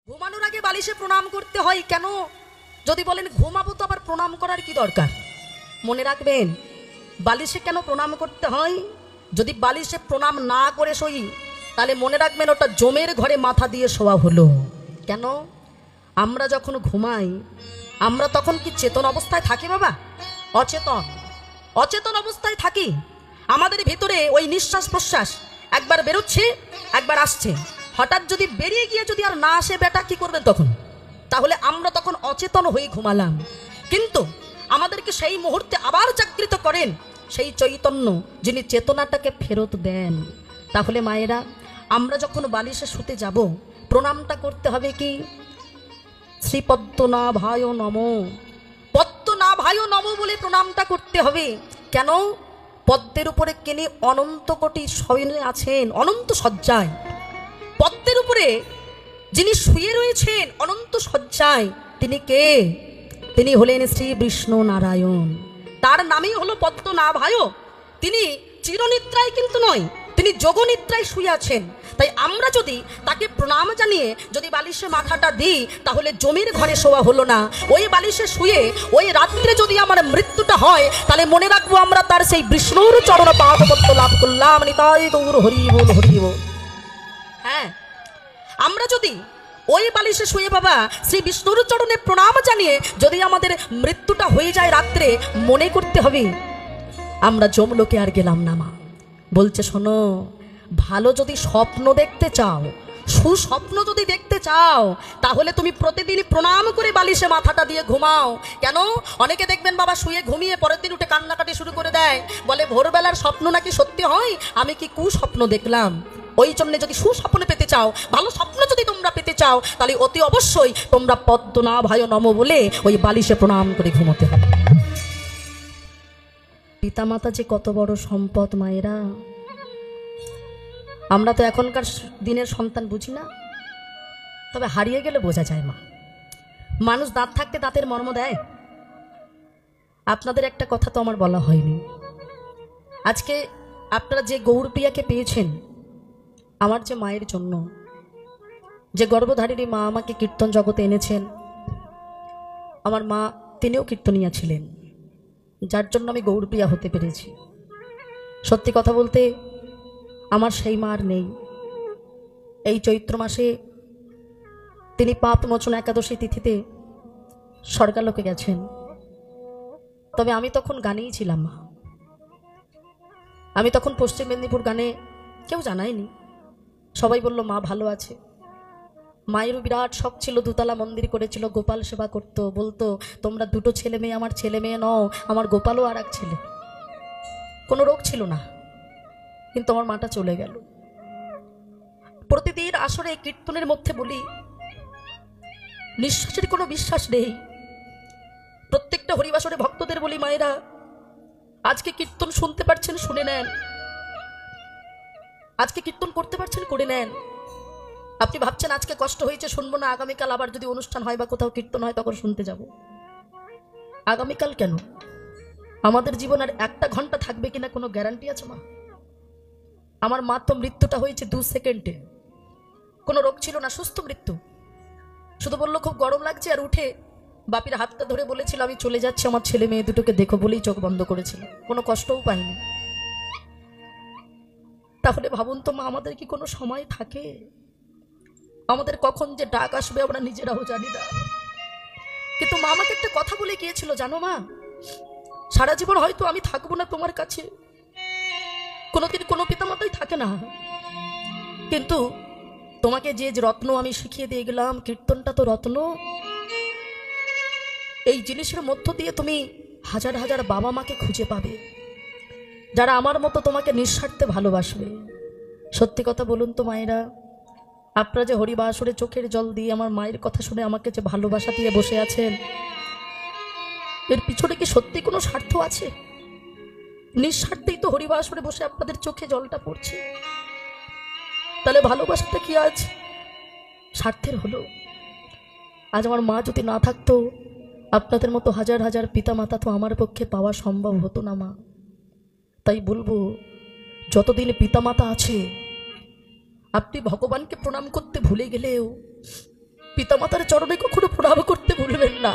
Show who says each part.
Speaker 1: ঘুমানোর আগে বালিশে প্রণাম করতে হয় কেন? যদি বলেন ঘুমাবো তো আবার প্রণাম করার কি দরকার? মনে রাখবেন বালিশে কেন প্রণাম করতে হয়। যদি বালিশে প্রণাম না করে শোই তাহলে মনে রাখবেন ওটা জমের ঘরে মাথা দিয়ে শোয়া হলো। কেন? আমরা যখন ঘুমাই আমরা তখন কি চেতন অবস্থায় থাকি বাবা? অচেতন অচেতন অবস্থায় থাকি। আমাদের ভিতরে ওই নিঃশ্বাস প্রশ্বাস একবার বেরোচ্ছে একবার আসছে। হঠাৎ যদি বেরিয়ে গিয়ে যদি আর না আসে বেটা কি করবেন তখন? তাহলে আমরা তখন অচেতন হয়ে ঘুমালাম। কিন্তু আমাদেরকে সেই মুহূর্তে আবার জাগৃত করেন সেই চৈতন্য, যিনি চেতনাটাকে ফেরত দেন। তাহলে মায়েরা আমরা যখন বালিশে শুতে যাব প্রণামটা করতে হবে কি? শ্রী পদ্মনাভায় নমো, পদ্মনাভায় নমো বলে প্রণামটা করতে হবে। কেন? পদ্মের উপরে তিনি অনন্ত কোটি শয়নে আছেন, অনন্ত শয্যায়। পদ্মের উপরে যিনি শুয়ে রয়েছেন অনন্ত শয্যায়, তিনি কে? তিনি হলেন শ্রী বিষ্ণু নারায়ণ। তার নামই হলো পদ্মনাভায়। তিনি চিরনিদ্রায় কিন্তু নয়, তিনি যোগনিদ্রায় শুয়ে আছেন। তাই আমরা যদি তাকে প্রণাম জানিয়ে যদি বালিশে মাথাটা দিই তাহলে জমির ঘরে শোয়া হলো না। ওই বালিশে শুয়ে ওই রাত্রে যদি আমার মৃত্যুটা হয় তাহলে মনে রাখবো আমরা তার সেই বিষ্ণুর চরণ পাদপদ্ম লাভ করলাম। নিতাই গৌর হরি বল হরি বল। হ্যাঁ, আমরা যদি ওই বালিশে শুয়ে বাবা শ্রী বিষ্ণুর চরণে প্রণাম জানিয়ে যদি আমাদের মৃত্যুটা হয়ে যায় রাত্রে, মনে করতে হবে আমরা যমলোকে আর গেলাম না। মা বলছে শোনো, ভালো যদি স্বপ্ন দেখতে চাও, সুস্বপ্ন যদি দেখতে চাও তাহলে তুমি প্রতিদিন প্রণাম করে বালিশে মাথাটা দিয়ে ঘুমাও। কেন? অনেকে দেখবেন বাবা শুয়ে ঘুমিয়ে পরের দিন উঠে কান্নাকাটি শুরু করে দেয়, বলে ভোরবেলার স্বপ্ন নাকি সত্যি হয়, আমি কি কুস্বপ্ন দেখলাম। ওই জন্য যদি সুস্বপ্ন পেতে চাও, ভালো স্বপ্ন যদি তোমরা পেতে চাও তাহলে অতি অবশ্যই তোমরা পদ্মনাভায় নমো বলে ওই বালিশে প্রণাম করে ঘুমোতে হবে। পিতামাতা যে কত বড় সম্পদ মায়েরা। আমরা তো এখনকার দিনের সন্তান বুঝি না, তবে হারিয়ে গেলে বোঝা যায়। মা মানুষ দাঁত থাকতে দাঁতের মর্ম দেয়। আপনাদের একটা কথা তো আমার বলা হয়নি। আজকে আপনারা যে গৌরপ্রিয়াকে পেয়েছেন আমার যে মায়ের জন্য, যে গর্ভধারিণী মা আমাকে কীর্তন জগতে এনেছেন, আমার মা তিনিও কীর্তনিয়া ছিলেন, যার জন্য আমি গৌরপ্রিয়া হতে পেরেছি। সত্যি কথা বলতে আমার সেই মা আর নেই। এই চৈত্র মাসে তিনি পাপ মোচন একাদশী তিথিতে স্বর্গালোকে গেছেন। তবে আমি তখন গানেই ছিলাম। মা আমি তখন পশ্চিম মেদিনীপুর গানে কেউ জানায়নি, সবাই বলল মা ভালো আছে। মায়েরও বিরাট শখ ছিল, দুতলা মন্দির করেছিল, গোপাল সেবা করত, বলতো তোমরা দুটো ছেলে মেয়ে, আমার ছেলে মেয়ে নও, আমার গোপালও আর এক ছেলে। কোনো রোগ ছিল না, কিন্তু আমার মাটা চলে গেল। প্রতিদিন আসরে কীর্তনের মধ্যে বলি নিঃশ্বাসের কোনো বিশ্বাস নেই। প্রত্যেকটা হরিবাসরে ভক্তদের বলি মায়েরা আজকে কীর্তন শুনতে পারছেন শুনে নেন, আজকে কীর্তন করতে পারছেন করে নেন। আপনি ভাবছেন আজকে কষ্ট হয়েছে শুনবো না, আগামীকাল আবার যদি অনুষ্ঠান হয় বা কোথাও কীর্তন হয় তখন শুনতে যাব। আগামীকাল কেন, আমাদের জীবন আর একটা ঘন্টা থাকবে কিনা কোনো গ্যারান্টি আছে? মা আমার মা তো মৃত্যুটা হয়েছে 2 সেকেন্ডে। কোনো রোগ ছিল না, সুস্থ মৃত্যু। শুধু বললো খুব গরম লাগছে আর উঠে বাপির হাতটা ধরে বলেছিল আমি চলে যাচ্ছি, আমার ছেলে মেয়ে দুটোকে দেখো বলেই চোখ বন্ধ করেছিল, কোনো কষ্টও পায়নি। তাহলে ভাবুন তো মা, আমাদের কি কোনো সময় থাকে? আমাদের কখন যে ডাক আসবে আমরা নিজেরাও জানি না। কিন্তু মা আমাকে একটা কথা বলে গিয়েছিল জানো মা, সারা জীবন হয়তো আমি থাকবো না তোমার কাছে, কোনোদিন কোনো পিতামাতাই থাকে না, কিন্তু তোমাকে যে রত্ন আমি শিখিয়ে দিয়ে গেলাম, কীর্তনটা তো রত্ন, এই জিনিসের মধ্য দিয়ে তুমি হাজার হাজার বাবা মাকে খুঁজে পাবে যারা আমার মতো তোমাকে নিঃস্বার্থে ভালোবাসবে। সত্যি কথা বলুন তো মায়েরা, আপনারা যে হরিবাসরে চোখের জল দিয়ে আমার মায়ের কথা শুনে আমাকে যে ভালোবাসা দিয়ে বসে আছেন, এর পিছনে কি সত্যি কোনো স্বার্থ আছে? নিঃস্বার্থেই তো হরিবাসরে বসে আপনাদের চোখে জলটা পড়ছে, তাহলে ভালোবাসাটা কি আজ স্বার্থের হলো? আজ আমার মা যদি না থাকতো আপনাদের মতো হাজার হাজার পিতামাতা তো আমার পক্ষে পাওয়া সম্ভব হতো না। মা তাই বলবো যতদিন পিতামাতা আছে আপনি ভগবানকে প্রণাম করতে ভুলে গেলেও পিতামাতার চরণে কখনো প্রণাম করতে ভুলবেন না।